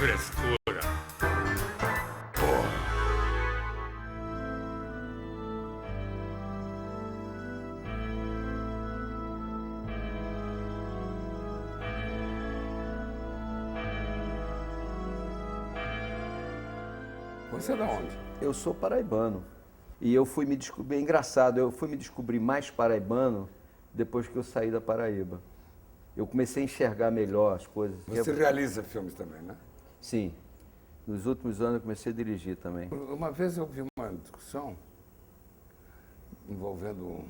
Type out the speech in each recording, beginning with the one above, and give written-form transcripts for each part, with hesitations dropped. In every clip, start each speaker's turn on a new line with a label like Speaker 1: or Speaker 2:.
Speaker 1: frescura. Porra.
Speaker 2: Você é de onde?
Speaker 3: Eu sou paraibano. E eu fui me descobrir, é engraçado, eu fui me descobrir mais paraibano depois que eu saí da Paraíba. Eu comecei a enxergar melhor as coisas.
Speaker 2: Você realiza filmes também, né?
Speaker 3: Sim. Nos últimos anos eu comecei a dirigir também.
Speaker 2: Uma vez eu vi uma discussão envolvendo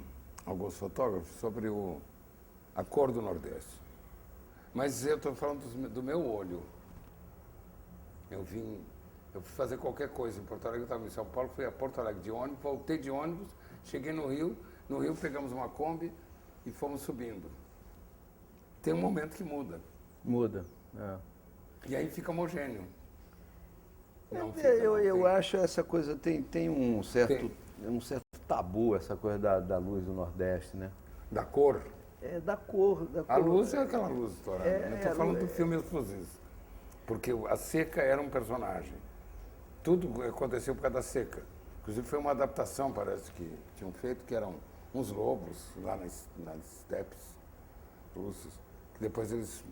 Speaker 2: alguns fotógrafos sobre a cor do Nordeste. Mas eu estou falando do meu olho. Eu fui fazer qualquer coisa em Porto Alegre, eu estava em São Paulo, fui a Porto Alegre de ônibus, voltei de ônibus, cheguei no Rio pegamos uma Kombi e fomos subindo. Tem um momento que muda.
Speaker 3: Muda, é.
Speaker 2: E aí fica homogêneo.
Speaker 3: Eu acho essa coisa, tem um certo tabu, essa coisa da luz do Nordeste, né?
Speaker 2: Da cor?
Speaker 3: É, da cor.
Speaker 2: A luz é aquela luz estourada. Eu estou falando do filme Explosivos. Porque a seca era um personagem. Tudo aconteceu por causa da seca. Inclusive foi uma adaptação, parece que tinham feito, que eram uns lobos lá nas estepes russas, que depois eles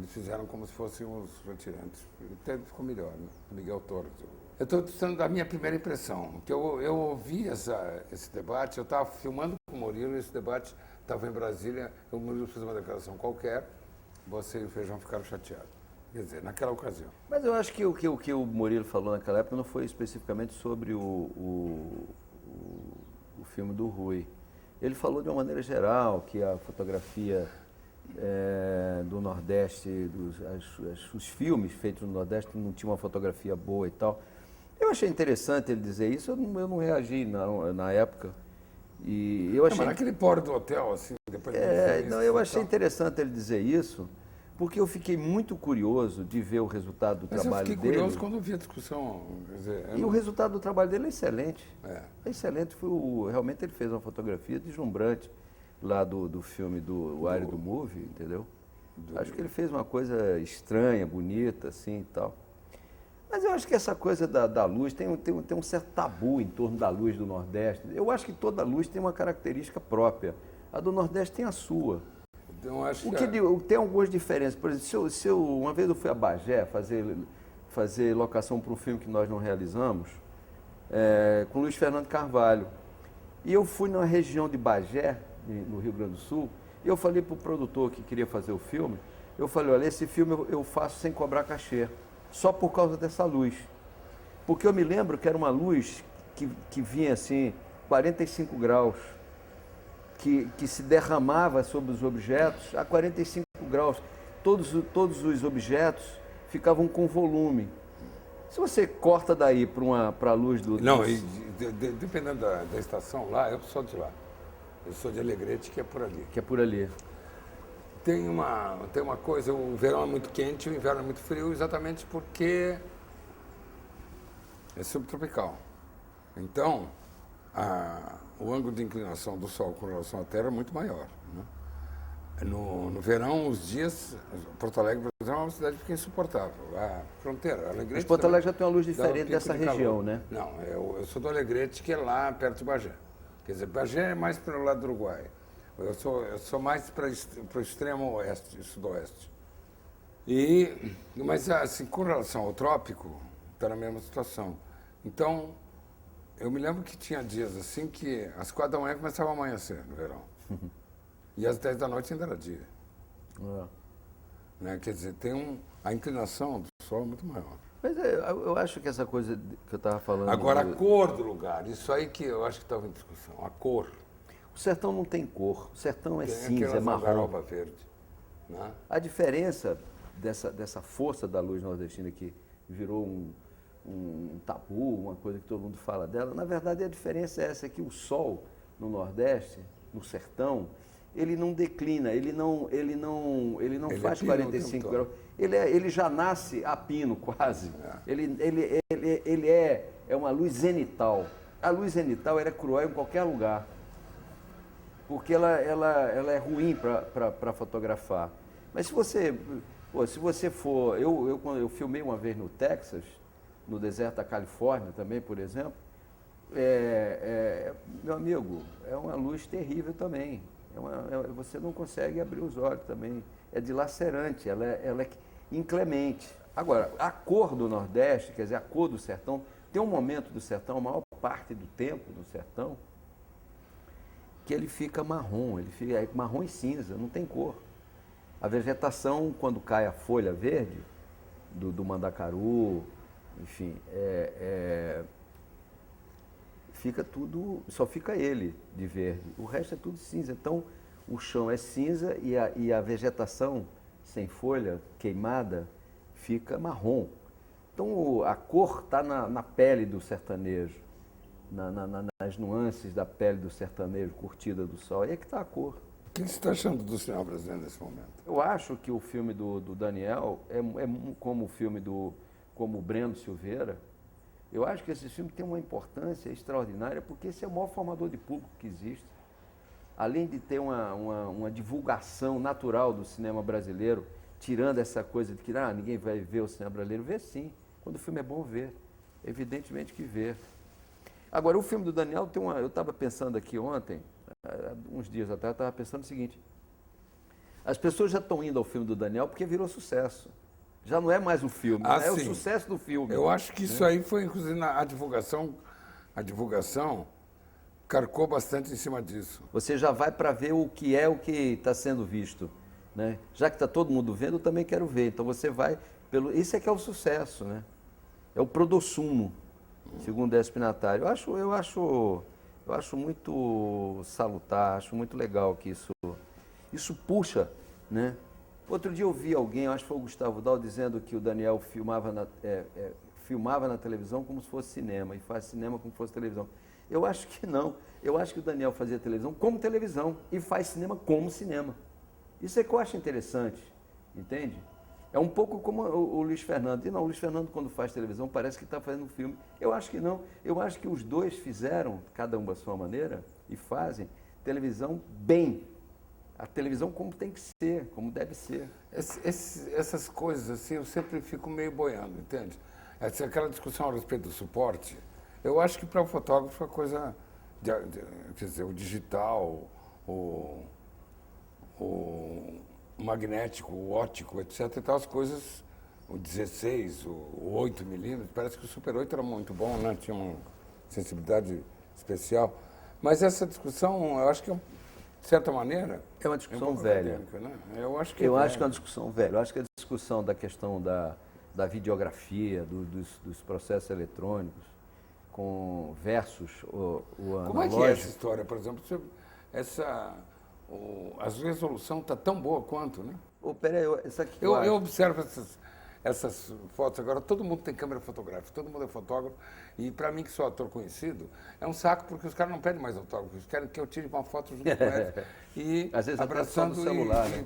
Speaker 2: fizeram como se fossem os retirantes. Até ficou melhor, né? Miguel Torres. Eu estou dizendo da minha primeira impressão, que eu ouvi esse debate, eu estava filmando com o Murilo, esse debate estava em Brasília, o Murilo fez uma declaração qualquer, você e o Feijão ficaram chateados. Quer dizer, naquela ocasião.
Speaker 3: Mas eu acho que o que o Murilo falou naquela época não foi especificamente sobre o filme do Rui. Ele falou de uma maneira geral que a fotografia do Nordeste, os filmes feitos no Nordeste não tinham uma fotografia boa e tal. Eu achei interessante ele dizer isso, eu não reagi na época. E eu achei...
Speaker 2: Mas naquele pórtico do hotel, assim, depois...
Speaker 3: eu achei interessante ele dizer isso, porque eu fiquei muito curioso de ver o resultado do trabalho dele.
Speaker 2: Eu fiquei curioso quando eu vi a discussão. Quer dizer,
Speaker 3: o resultado do trabalho dele é excelente.
Speaker 2: É
Speaker 3: excelente. Realmente ele fez uma fotografia deslumbrante lá do filme do Wire do Movie, entendeu? Acho que ele fez uma coisa estranha, bonita, assim e tal. Mas eu acho que essa coisa da luz, tem um certo tabu em torno da luz do Nordeste. Eu acho que toda luz tem uma característica própria. A do Nordeste tem a sua.
Speaker 2: Então, acho
Speaker 3: tem algumas diferenças. Por exemplo, uma vez eu fui a Bagé fazer locação para um filme que nós não realizamos, com Luiz Fernando Carvalho. E eu fui na região de Bagé, no Rio Grande do Sul, e eu falei para o produtor que queria fazer o filme, eu falei, olha, esse filme eu faço sem cobrar cachê, só por causa dessa luz. Porque eu me lembro que era uma luz que vinha assim, 45 graus, que se derramava sobre os objetos a 45 graus. Todos os objetos ficavam com volume. Se você corta daí para a luz do...
Speaker 2: Não, dependendo da estação lá, eu sou de lá. Eu sou de Alegrete, que é por ali.
Speaker 3: Que é por ali.
Speaker 2: Tem uma coisa, o verão é muito quente, o inverno é muito frio, exatamente porque é subtropical. Então, o ângulo de inclinação do Sol com relação à Terra é muito maior. Né? No verão, os dias, Porto Alegre, por exemplo, é uma cidade que fica insuportável. A fronteira, Alegrete...
Speaker 3: Mas Porto Alegre já tem uma luz diferente dessa região, né?
Speaker 2: Não, eu sou do Alegrete, que é lá perto de Bagé. Quer dizer, Bagé é mais para o lado do Uruguai. Eu sou mais para o extremo oeste, sudoeste. Mas, assim, com relação ao trópico, está na mesma situação. Então, eu me lembro que tinha dias assim que às 4 da manhã começava a amanhecer no verão. E às 10 da noite ainda era dia. Né? Quer dizer, a inclinação do Sol é muito maior.
Speaker 3: Mas eu acho que essa coisa que eu estava falando...
Speaker 2: Agora, a cor do lugar, isso aí que eu acho que estava em discussão, a cor.
Speaker 3: O sertão não tem cor, o sertão é cinza, é marrom.
Speaker 2: Verde, né?
Speaker 3: A diferença dessa força da luz nordestina que virou um tabu, uma coisa que todo mundo fala dela, na verdade a diferença é essa, que o sol no Nordeste, no sertão, ele não declina, ele não faz 45 graus, ele já nasce a pino quase, ele é uma luz zenital. A luz zenital é cruel em qualquer lugar, porque ela é ruim para fotografar. Mas se você Pô, se você for... Quando eu filmei uma vez no Texas, no deserto da Califórnia também, por exemplo, meu amigo, é uma luz terrível também. Você não consegue abrir os olhos também. É dilacerante, ela é inclemente. Agora, a cor do Nordeste, quer dizer, a cor do sertão, tem um momento do sertão, a maior parte do tempo do sertão, que ele fica marrom, marrom e cinza, não tem cor. A vegetação, quando cai a folha verde do mandacaru, enfim, fica tudo, só fica ele de verde. O resto é tudo cinza. Então, o chão é cinza e a vegetação sem folha, queimada, fica marrom. Então, a cor está na pele do sertanejo, nas nuances da pele do sertanejo, curtida do sol. Aí é que está a cor.
Speaker 2: O que você está achando do cinema brasileiro nesse momento?
Speaker 3: Eu acho que o filme do Daniel é como o filme como o Breno Silveira. Eu acho que esse filme tem uma importância extraordinária, porque esse é o maior formador de público que existe. Além de ter uma divulgação natural do cinema brasileiro, tirando essa coisa de que ninguém vai ver o cinema brasileiro, vê sim. Quando o filme é bom, vê. Evidentemente que vê. Agora, o filme do Daniel tem eu estava pensando aqui ontem, uns dias atrás, eu estava pensando o seguinte: as pessoas já estão indo ao filme do Daniel porque virou sucesso. Já não é mais o filme, é o sucesso do filme.
Speaker 2: Eu acho que isso aí foi, inclusive, a divulgação carcou bastante em cima disso.
Speaker 3: Você já vai para ver o que está sendo visto. Né? Já que está todo mundo vendo, eu também quero ver. Então você vai pelo... Isso é que é o sucesso, né? É o prodossumo, segundo Décio Pinatari. Eu acho muito salutar, acho muito legal que isso puxa, né? Outro dia eu vi alguém, acho que foi o Gustavo Dal, dizendo que o Daniel filmava na televisão como se fosse cinema, e faz cinema como se fosse televisão. Eu acho que não. Eu acho que o Daniel fazia televisão como televisão e faz cinema como cinema. Isso é que eu acho interessante, entende? É um pouco como o Luiz Fernando. E não, o Luiz Fernando, quando faz televisão, parece que está fazendo um filme. Eu acho que não. Eu acho que os dois fizeram, cada um à sua maneira, e fazem televisão bem. A televisão como tem que ser, como deve ser.
Speaker 2: Essas coisas, assim, eu sempre fico meio boiando, entende? Aquela discussão a respeito do suporte, eu acho que para o fotógrafo a coisa, quer dizer, o digital, o magnético, o óptico, etc. E tal, as coisas, o 16, o 8 milímetros, parece que o Super 8 era muito bom, né? Tinha uma sensibilidade especial. Mas essa discussão, eu acho que, de certa maneira...
Speaker 3: É uma discussão velha.
Speaker 2: Né? Eu acho que
Speaker 3: é uma discussão velha. Eu acho que a discussão da questão da videografia, dos processos eletrônicos, versus o analógico...
Speaker 2: Como é que é essa história, por exemplo? A resolução está tão boa quanto, né?
Speaker 3: Peraí,
Speaker 2: eu observo essas fotos agora, todo mundo tem câmera fotográfica, todo mundo é fotógrafo, e para mim, que sou ator conhecido, é um saco, porque os caras não pedem mais autógrafo, eles querem que eu tire uma foto junto com eles, e
Speaker 3: às vezes
Speaker 2: abraçando
Speaker 3: até só no celular, né?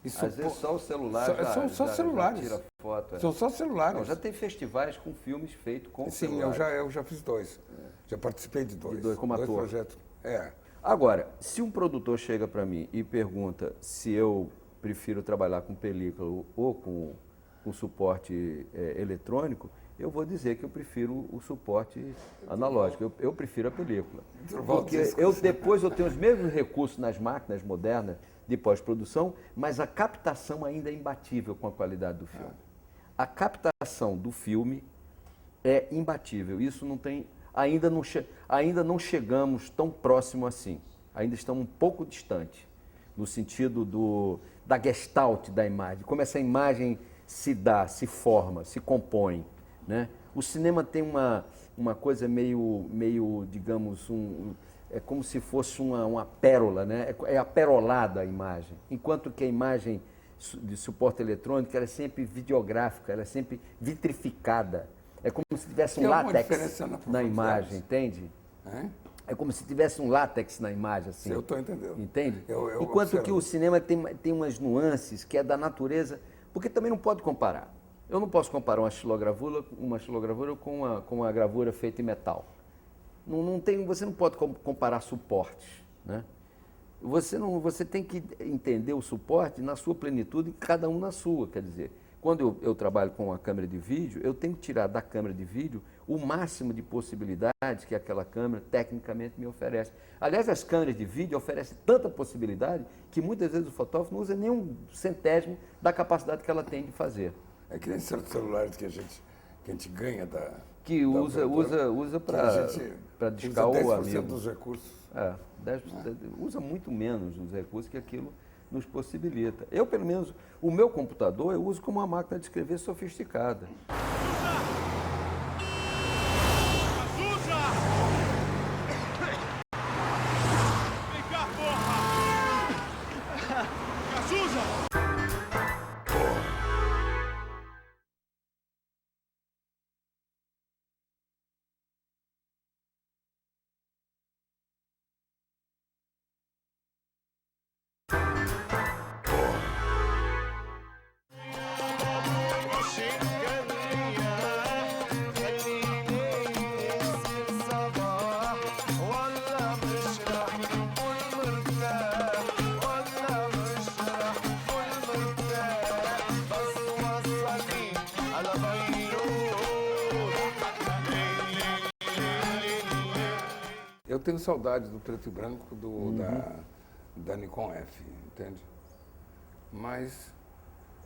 Speaker 2: Às
Speaker 3: vezes só o celular
Speaker 2: são só celulares.
Speaker 3: Tira foto.
Speaker 2: São só celulares.
Speaker 3: Não, já tem festivais com filmes feitos com
Speaker 2: Sim,
Speaker 3: celular.
Speaker 2: eu já fiz dois. Já participei de dois.
Speaker 3: Como ator.
Speaker 2: Projetos.
Speaker 3: Agora, se um produtor chega para mim e pergunta se eu prefiro trabalhar com película ou com suporte eletrônico, eu vou dizer que eu prefiro o suporte analógico. Eu prefiro a película. Porque depois eu tenho os mesmos recursos nas máquinas modernas de pós-produção, mas a captação ainda é imbatível com a qualidade do filme. A captação do filme é imbatível. Isso não tem... Ainda não chegamos tão próximo assim. Ainda estamos um pouco distante, no sentido da gestalt da imagem, como essa imagem se dá, se forma, se compõe. Né? O cinema tem uma coisa meio digamos, é como se fosse uma pérola, né? É aperolada a imagem, enquanto que a imagem de suporte eletrônico ela é sempre videográfica, ela é sempre vitrificada. É como se tivesse um látex na imagem, entende? É como se tivesse um látex na imagem, assim.
Speaker 2: Eu estou entendendo.
Speaker 3: Entende? Enquanto que o cinema tem umas nuances que é da natureza, porque também não pode comparar. Eu não posso comparar uma xilogravura com uma gravura feita em metal. Você não pode comparar suportes, né? Você tem que entender o suporte na sua plenitude, cada um na sua. Quer dizer, quando eu trabalho com a câmera de vídeo, eu tenho que tirar da câmera de vídeo o máximo de possibilidades que aquela câmera tecnicamente me oferece. Aliás, as câmeras de vídeo oferecem tanta possibilidade que muitas vezes o fotógrafo não usa nem um centésimo da capacidade que ela tem de fazer.
Speaker 2: É que nem certos celulares que a gente ganha da...
Speaker 3: Que usa para discar o amigo.
Speaker 2: Dos recursos.
Speaker 3: 10%, usa muito menos os recursos que aquilo nos possibilita. Eu, pelo menos, o meu computador eu uso como uma máquina de escrever sofisticada.
Speaker 1: Vem cá, porra! Cazuza!
Speaker 2: Eu tenho saudade do preto e branco da Nikon F, entende? Mas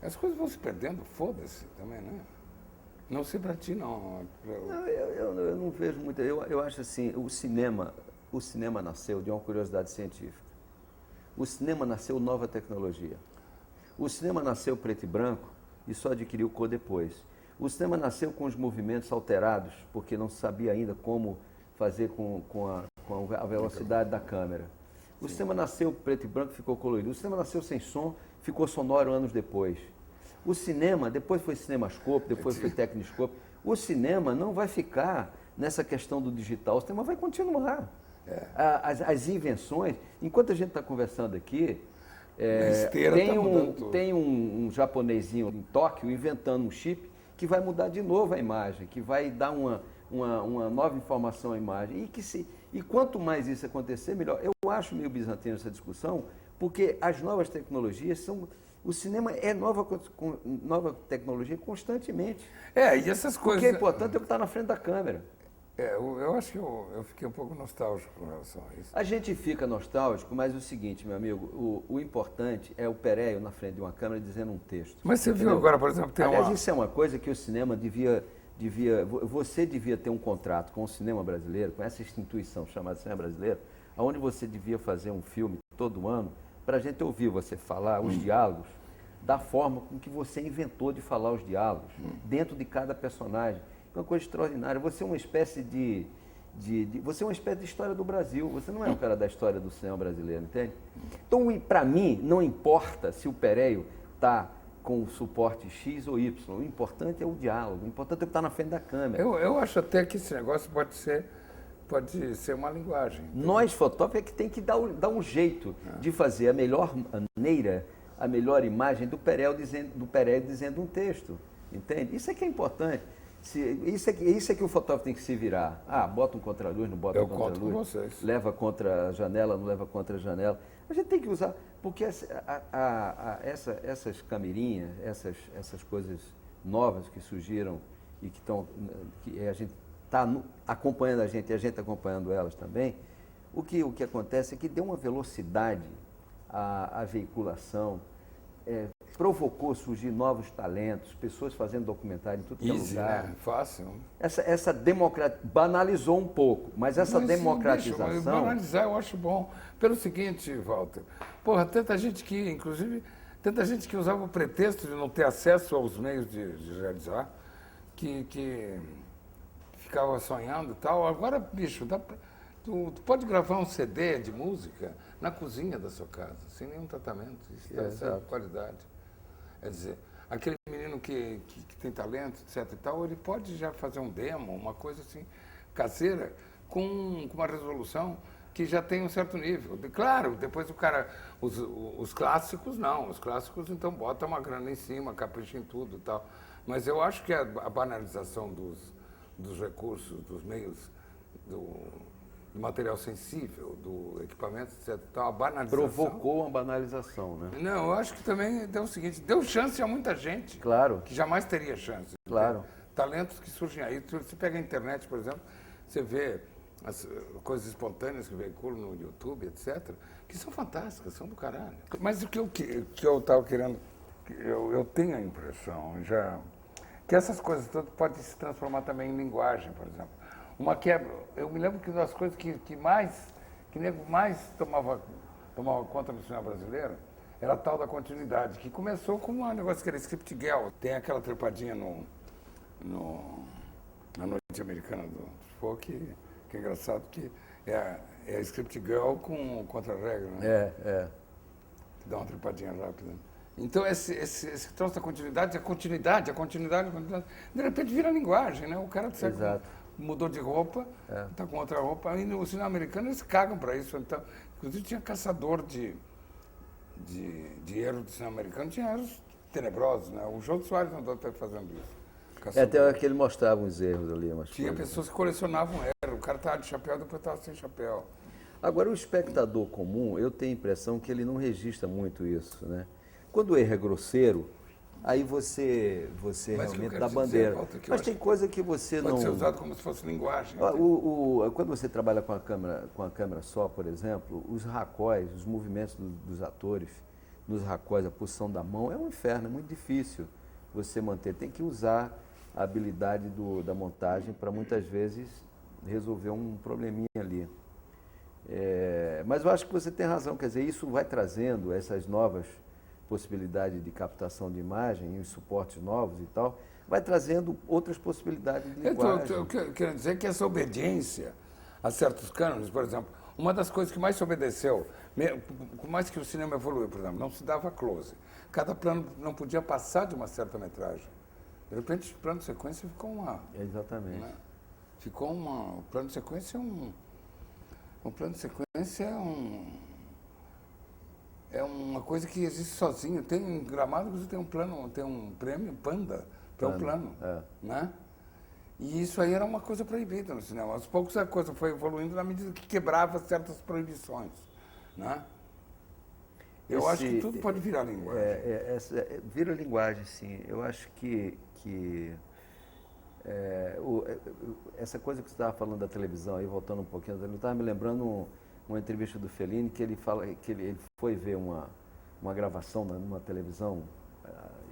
Speaker 2: as coisas vão se perdendo, foda-se também, né? Não sei pra ti, não.
Speaker 3: Eu não vejo muito. Eu acho assim, o cinema nasceu de uma curiosidade científica. O cinema nasceu nova tecnologia. O cinema nasceu preto e branco e só adquiriu cor depois. O cinema nasceu com os movimentos alterados, porque não se sabia ainda como fazer com a velocidade da câmera. O cinema nasceu preto e branco, ficou colorido. O cinema nasceu sem som, ficou sonoro anos depois. O cinema, depois foi cinemascope, depois foi tecniscope. O cinema não vai ficar nessa questão do digital, o cinema vai continuar. As invenções, enquanto a gente está conversando aqui, tem um japonesinho em Tóquio inventando um chip que vai mudar de novo a imagem, que vai dar uma nova informação à imagem. E quanto mais isso acontecer, melhor. Eu acho meio bizantino essa discussão, porque as novas tecnologias são... O cinema é nova tecnologia constantemente.
Speaker 2: E essas coisas...
Speaker 3: O que é importante é o que está na frente da câmera.
Speaker 2: Eu acho que eu fiquei um pouco nostálgico com relação a isso.
Speaker 3: A gente fica nostálgico, mas o seguinte, meu amigo, o importante é o Péréio na frente de uma câmera dizendo um texto.
Speaker 2: Mas você viu agora, por exemplo,
Speaker 3: Aliás, isso é uma coisa que o cinema você devia ter um contrato com o cinema brasileiro, com essa instituição chamada Cinema Brasileiro, onde você devia fazer um filme todo ano, para a gente ouvir você falar os diálogos da forma com que você inventou de falar os diálogos, dentro de cada personagem. É uma coisa extraordinária. Você é uma espécie você é uma espécie de história do Brasil. Você não é um cara da história do cinema brasileiro, entende? Então, para mim, não importa se o Péréio está com o suporte X ou Y. O importante é o diálogo. O importante é o que está na frente da câmera.
Speaker 2: Eu acho até que esse negócio pode ser uma linguagem.
Speaker 3: Nós, fotógrafos, é que tem que dar um jeito de fazer a melhor maneira, a melhor imagem do Péréio dizendo um texto. Entende? Isso é que é importante. Isso é que o fotógrafo tem que se virar. Bota um contraluz, não bota um contraluz.
Speaker 2: Eu conto com vocês.
Speaker 3: Leva contra a janela, não leva contra a janela. A gente tem que usar, porque essas camerinhas, essas coisas novas que surgiram e que a gente está acompanhando a gente e a gente acompanhando elas também, o que acontece é que deu uma velocidade à veiculação, provocou surgir novos talentos, pessoas fazendo documentário em tudo que é lugar.
Speaker 2: Né? Fácil.
Speaker 3: Essa banalizou um pouco, mas essa democratização...
Speaker 2: Bicho, banalizar eu acho bom. Pelo seguinte, Walter, porra, tanta gente que usava o pretexto de não ter acesso aos meios de realizar, que ficava sonhando e tal. Agora, bicho, tu pode gravar um CD de música na cozinha da sua casa, sem nenhum tratamento. Isso dá qualidade. Quer dizer, aquele menino que tem talento, etc e tal, ele pode já fazer um demo, uma coisa assim, caseira, com uma resolução que já tem um certo nível. Claro, depois o cara, os clássicos não, os clássicos então bota uma grana em cima, capricha em tudo e tal. Mas eu acho que a banalização dos recursos, dos meios do material sensível, do equipamento, etc. Então, a banalização...
Speaker 3: Provocou uma banalização, né?
Speaker 2: Não, eu acho que também deu o seguinte, deu chance a muita gente.
Speaker 3: Claro.
Speaker 2: Que jamais teria chance.
Speaker 3: Claro.
Speaker 2: Talentos que surgem aí. Você pega a internet, por exemplo, você vê as coisas espontâneas que veiculam no YouTube, etc., que são fantásticas, são do caralho. Mas o que eu estava querendo, eu tenho a impressão já, que essas coisas todas podem se transformar também em linguagem, por exemplo. Uma quebra, eu me lembro que uma das coisas que nego mais tomava conta do cinema brasileiro era a tal da continuidade, que começou com um negócio que era script girl. Tem aquela trepadinha na Noite Americana do Folk, que é engraçado, que é a script girl com contra-regra, né? Que dá uma trepadinha rápida. Então, esse troço da continuidade, de repente vira linguagem, né? O cara mudou de roupa, está com outra roupa. E no cinema americano eles cagam para isso. Então, inclusive tinha caçador de erro do cinema americano, tinha erros tenebrosos, né? O Jô Soares não está fazendo isso.
Speaker 3: Até que ele mostrava uns erros ali.
Speaker 2: Tinha pessoas que colecionavam erro. O cara estava de chapéu, depois estava sem chapéu.
Speaker 3: Agora, o espectador comum, eu tenho a impressão que ele não registra muito isso, né? Quando o erro é grosseiro, aí você realmente dá bandeira.
Speaker 2: Walter,
Speaker 3: mas tem coisa que você não...
Speaker 2: Pode ser usado como se fosse linguagem.
Speaker 3: Quando você trabalha com a câmera só, por exemplo, os racóis, os movimentos dos atores, nos racóis, a posição da mão, é um inferno, é muito difícil você manter. Tem que usar a habilidade da montagem para muitas vezes resolver um probleminha ali. Mas eu acho que você tem razão, quer dizer, isso vai trazendo essas novas possibilidades de captação de imagem, os suportes novos e tal, vai trazendo outras possibilidades de linguagem.
Speaker 2: Eu quero dizer que essa obediência a certos cânones, por exemplo, uma das coisas que mais se obedeceu, por mais que o cinema evoluiu, por exemplo, não se dava close. Cada plano não podia passar de uma certa metragem. De repente, o plano de sequência ficou uma...
Speaker 3: Exatamente.
Speaker 2: Né? O plano de sequência é uma coisa que existe sozinho. Tem um Gramado que você tem um prêmio Panda para um plano, né? E isso aí era uma coisa proibida no cinema. Aos poucos a coisa foi evoluindo na medida que quebrava certas proibições, né? Eu acho que tudo pode virar linguagem.
Speaker 3: Vira linguagem, sim. Eu acho que essa coisa que você estava falando da televisão, aí voltando um pouquinho, eu estava me lembrando uma entrevista do Fellini que ele fala que ele foi ver uma gravação numa televisão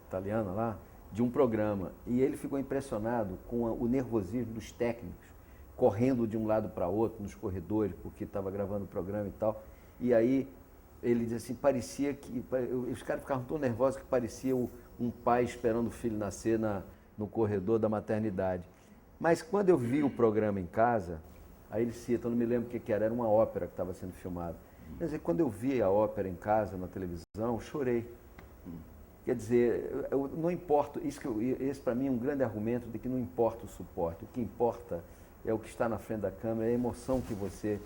Speaker 3: italiana lá de um programa e ele ficou impressionado com o nervosismo dos técnicos correndo de um lado para outro nos corredores porque estava gravando o programa e tal. E aí ele disse assim, parecia que os caras ficavam tão nervosos que parecia um pai esperando o filho nascer no corredor da maternidade. Mas quando eu vi o programa em casa, aí ele cita, eu não me lembro o que era uma ópera que estava sendo filmada. Quer dizer, quando eu vi a ópera em casa, na televisão, eu chorei. Quer dizer, eu não importa, esse para mim é um grande argumento de que não importa o suporte, o que importa é o que está na frente da câmera, é a emoção que você,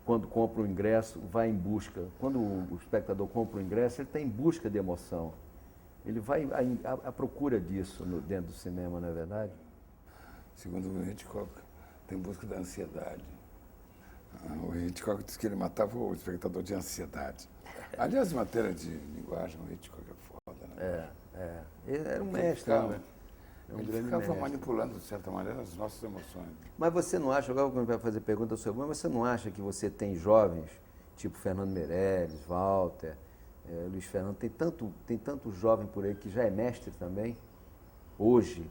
Speaker 3: quando compra o ingresso, vai em busca. Quando o espectador compra o ingresso, ele está em busca de emoção. Ele vai à procura disso dentro do cinema, não é verdade?
Speaker 2: Segundo o Hitchcock, tem busca da ansiedade. O Hitchcock disse que ele matava o espectador de ansiedade. Aliás, em matéria de linguagem, o Hitchcock é foda, né?
Speaker 3: Ele era um mestre, né?
Speaker 2: Ele ficava manipulando, de certa maneira, as nossas emoções.
Speaker 3: Mas você não acha, agora quando vai fazer pergunta sobre, mas você não acha que você tem jovens, tipo Fernando Meirelles, Walter, Luiz Fernando, tem tanto jovem por aí que já é mestre também, hoje,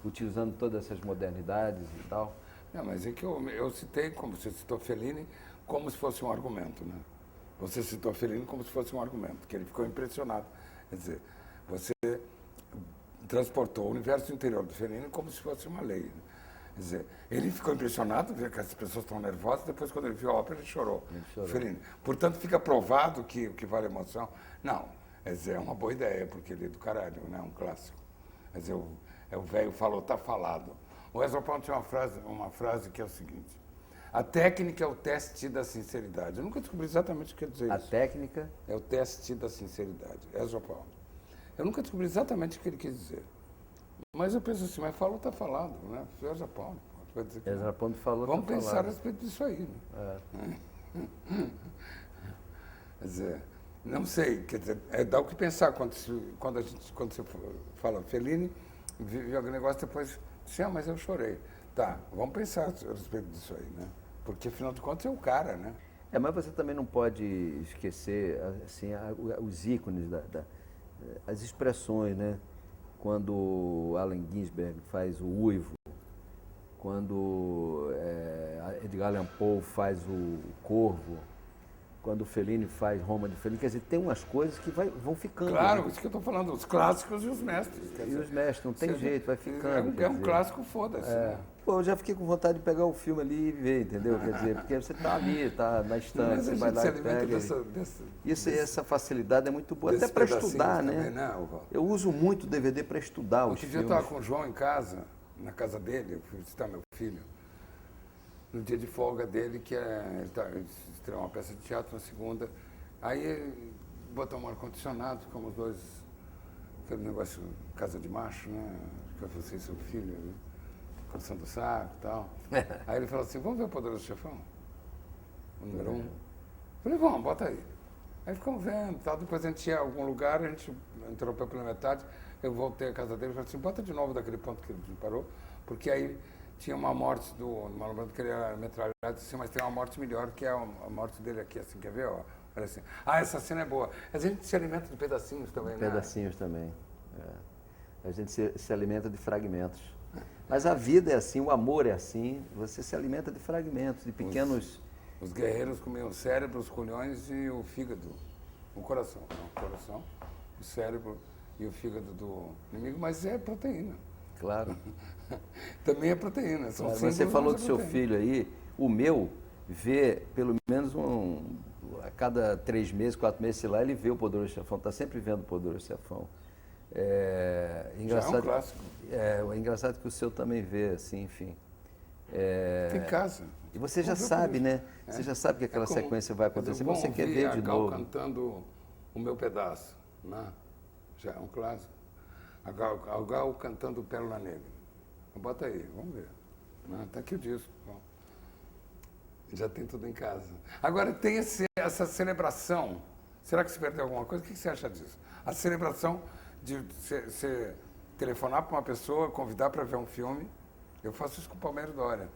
Speaker 3: utilizando todas essas modernidades e tal?
Speaker 2: Não, mas é que eu citei, como você citou Fellini, como se fosse um argumento, né? Você citou Fellini como se fosse um argumento, que ele ficou impressionado. Quer dizer, você transportou o universo interior do Fellini como se fosse uma lei. Né? Quer dizer, ele ficou impressionado, viu que as pessoas estão nervosas, depois quando ele viu a ópera, ele chorou. Fellini. Portanto, fica provado que o que vale a emoção. Não, quer dizer, é uma boa ideia, porque ele é do caralho, né? Um clássico. Quer dizer, o velho falou, tá falado. O Ezra Pound tinha uma frase que é o seguinte: a técnica é o teste da sinceridade. Eu nunca descobri exatamente o que quer dizer isso.
Speaker 3: A técnica?
Speaker 2: É o teste da sinceridade. Ezra Pound. Eu nunca descobri exatamente o que ele quis dizer. Mas eu penso assim, mas falou, tá falado, né? Ezra Pound. coisas aqui.
Speaker 3: Ezra Pound falou.
Speaker 2: Vamos
Speaker 3: tá
Speaker 2: pensar a
Speaker 3: falado.
Speaker 2: respeito disso aí. Né? Quer dizer, não sei, quer dizer, dá o que pensar quando você fala Fellini, viu aquele negócio depois, disse, mas eu chorei. Tá, vamos pensar a respeito disso aí, né? Porque afinal de contas é o cara, né?
Speaker 3: Mas você também não pode esquecer assim, os ícones, as expressões, né? Quando Allen Ginsberg faz o Uivo, quando Edgar Allan Poe faz o Corvo, quando o Fellini faz Roma de Fellini, quer dizer, tem umas coisas que vão ficando.
Speaker 2: Claro,
Speaker 3: né?
Speaker 2: isso que eu estou falando, os clássicos e os mestres.
Speaker 3: E os mestres, não tem jeito, vai ficando.
Speaker 2: É um clássico, foda-se. Né?
Speaker 3: Pô, eu já fiquei com vontade de pegar o filme ali e ver, entendeu? Quer dizer, porque você está ali, está na estante,
Speaker 2: Mas
Speaker 3: você
Speaker 2: a
Speaker 3: vai
Speaker 2: gente
Speaker 3: lá
Speaker 2: se
Speaker 3: e
Speaker 2: alimenta
Speaker 3: pega. Essa facilidade é muito boa, até
Speaker 2: desses
Speaker 3: para
Speaker 2: pedacinhos
Speaker 3: estudar, né?
Speaker 2: também, né, Walter?
Speaker 3: Eu uso muito DVD para estudar os
Speaker 2: Outro dia eu
Speaker 3: filmes.
Speaker 2: estava com o João em casa, na casa dele, eu fui visitar meu filho, no dia de folga dele, ele estreou uma peça de teatro na segunda. Aí ele botou um ar-condicionado, ficamos os dois, aquele negócio, casa de macho, né? Que você e seu filho, né? Coçando o saco e tal. Aí ele falou assim, vamos ver o Poderoso Chefão? O número 1. Falei, vamos, bota aí. Aí ficamos vendo, tal. Depois a gente ia a algum lugar, a gente entrou pela metade, eu voltei à casa dele e falei assim, bota de novo daquele ponto que ele parou, porque aí tinha uma morte do Marlon que ele era metralhado, assim, mas tem uma morte melhor, que é a morte dele aqui, assim, quer ver, ó? Olha assim, essa cena é boa. A gente se alimenta de pedacinhos também, né?
Speaker 3: Pedacinhos também. A gente se alimenta de fragmentos. Mas a vida é assim, o amor é assim, você se alimenta de fragmentos, de pequenos...
Speaker 2: Os guerreiros comiam o cérebro, os culhões e o fígado. O coração, não, o coração, o cérebro e o fígado do inimigo, mas é proteína.
Speaker 3: Claro.
Speaker 2: Também é proteína. São
Speaker 3: Claro, você falou do seu
Speaker 2: proteína.
Speaker 3: filho aí, o meu vê pelo menos a cada 3 meses, 4 meses, sei lá, ele vê o Poderoso Chefão, está sempre vendo o Poderoso Chefão.
Speaker 2: Já é um clássico.
Speaker 3: É engraçado que o seu também vê, assim, enfim.
Speaker 2: Em casa.
Speaker 3: E você já sabe, né? Você já sabe que aquela sequência vai acontecer, mas você quer ver de novo.
Speaker 2: A Gal cantando O Meu Pedaço, né? Já é um clássico. A Gal cantando Pérola Negra. Bota aí, vamos ver. Está aqui o disco. Bom. Já tem tudo em casa. Agora, tem essa celebração. Será que se perdeu alguma coisa? O que você acha disso? A celebração de você telefonar para uma pessoa, convidar para ver um filme. Eu faço isso com o Palmeiro Dória.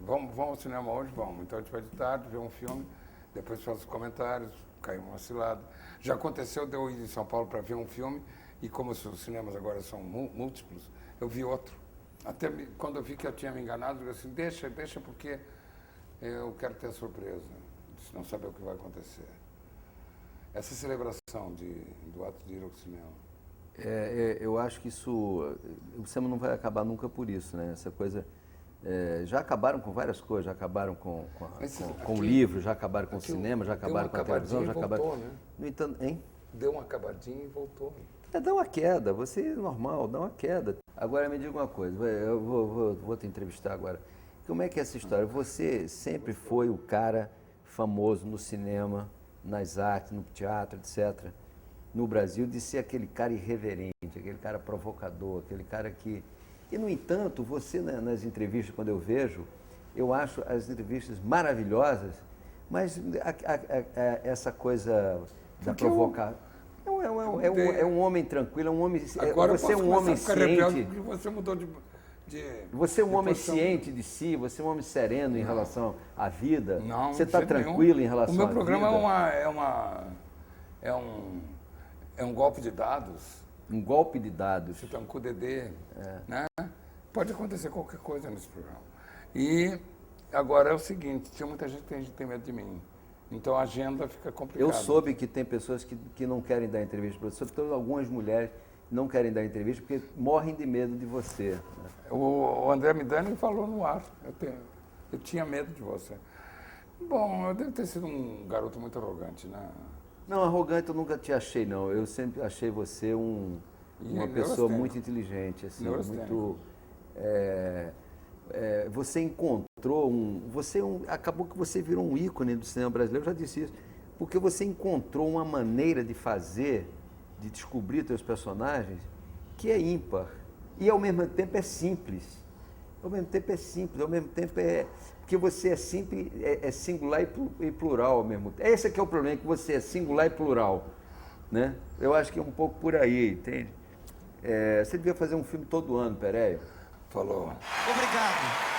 Speaker 2: Vamos ao cinema hoje? Vamos. Então a gente vai de tarde, ver um filme, depois faço os comentários, caiu uma cilada. Já aconteceu de eu ir em São Paulo para ver um filme, e como os cinemas agora são múltiplos, eu vi outro. Até quando eu vi que eu tinha me enganado, eu disse assim, deixa porque eu quero ter a surpresa, não saber o que vai acontecer. Essa celebração do ato de ir ao cinema.
Speaker 3: Eu acho que isso, o cinema não vai acabar nunca por isso, né? Essa coisa, já acabaram com várias coisas, já acabaram com o livro, já acabaram com o cinema, já acabaram com a televisão, já acabaram...
Speaker 2: Voltou, né?
Speaker 3: No entanto, hein?
Speaker 2: Deu uma acabadinha e voltou.
Speaker 3: Dá uma queda, você é normal, dá uma queda. Agora me diga uma coisa, eu vou te entrevistar agora. Como é que é essa história? Você sempre foi o cara famoso no cinema, nas artes, no teatro, etc., no Brasil, de ser aquele cara irreverente, aquele cara provocador, aquele cara que... E, no entanto, você, nas entrevistas, quando eu vejo, eu acho as entrevistas maravilhosas, mas essa coisa da provocação... É um homem tranquilo, é um homem...
Speaker 2: Agora
Speaker 3: você é um homem ciente...
Speaker 2: Você mudou de
Speaker 3: você é um homem
Speaker 2: posição.
Speaker 3: ciente de si, você é um homem sereno em relação à vida.
Speaker 2: Não,
Speaker 3: você está
Speaker 2: de jeito
Speaker 3: tranquilo
Speaker 2: nenhum.
Speaker 3: em relação à vida.
Speaker 2: O meu programa é um golpe de dados.
Speaker 3: Um golpe de dados.
Speaker 2: Você está um CUDD, né? Pode acontecer qualquer coisa nesse programa. E agora é o seguinte, tinha muita gente que tem medo de mim. Então a agenda fica complicada.
Speaker 3: Eu soube que tem pessoas que não querem dar entrevista para você, porque algumas mulheres não querem dar entrevista porque morrem de medo de você. Né?
Speaker 2: O André Midani falou no ar, eu tinha medo de você. Bom, eu devo ter sido um garoto muito arrogante, né?
Speaker 3: Não, arrogante eu nunca te achei, não. Eu sempre achei você uma pessoa muito inteligente, assim, muito... você encontrou acabou que você virou um ícone do cinema brasileiro, eu já disse isso, porque você encontrou uma maneira de fazer, de descobrir teus personagens, que é ímpar e ao mesmo tempo é simples. Ao mesmo tempo é simples, ao mesmo tempo é... Porque você é simples, é singular e plural ao mesmo tempo. Esse é que é o problema, que você é singular e plural, né? Eu acho que é um pouco por aí, entende? Você devia fazer um filme todo ano, Pereio.
Speaker 2: Falou.
Speaker 4: Obrigado.